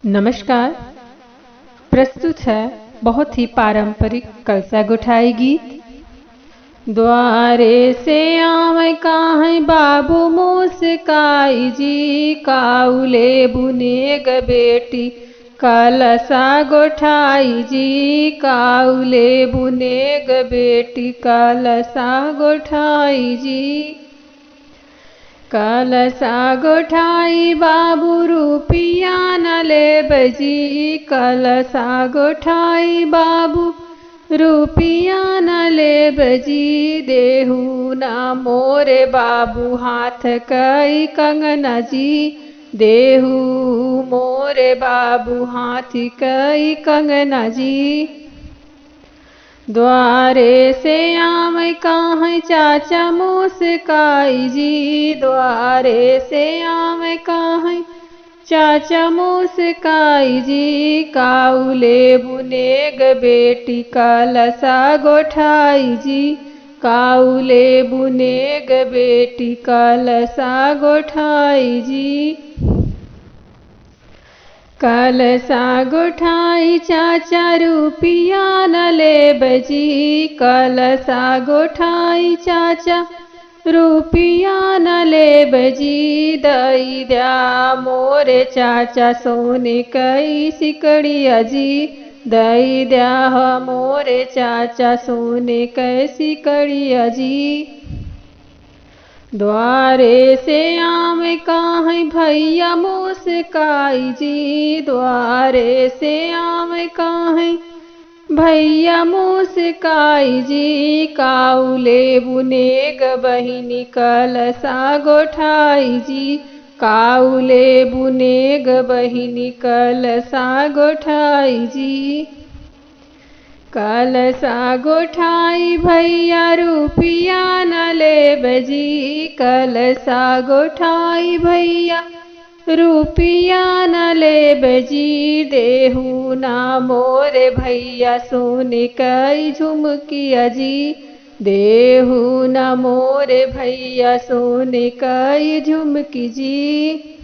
नमस्कार। प्रस्तुत है बहुत ही पारंपरिक कलसा गुठाई गीत। द्वारे से आवे काहे बाबू मुस्काई जी, काउले बुनेग बेटी कलसा गोठाई जी, काउले बुनेग बेटी कलसा गोठाई जी। कलसा गोठाई बाबू रुपिया न लेब जी, कलसा गोठाई बाबू रुपिया न लेब जी। देहु न मोरे बाबू हाथ कई कंगना जी, देहु मोरे बाबू हाथ कई कंगना जी। द्वारे से आवे काहे चाचा मुस्काई जी, द्वारे से आवे काहे चाचा मुस्काई जी। काउले बुनेग बेटी कलसा गोठाई जी, काउले बुनेग बेटी कलसा गोठाई जी। कलसा गोठाई चाचा रुपिया न लेब जी, कलसा गोठाई चाचा रुपिया न लेब जी। दई द्या मोरे चाचा सोने कई सिकड़िया जी, दई द्या मोरे चाचा सोने कई सिकड़िया जी। द्वारे से आवे काहे भैया मुस्काई जी, द्वारे से आवे काहे भैया मुस्काई जी। काउले बुनेग बहिनी कलसा गोठाई जी, काउले बुनेग बहिनी कलसा गोठाई जी। कलसा गोठाई भैया रुपिया न लेब जी, कलसा गोठाई भैया रुपिया न लेब जी। देहु ना मोरे भैया सोने कई झुमकिया जी, देहु ना मोरे भैया सोने कई झुमकी जी।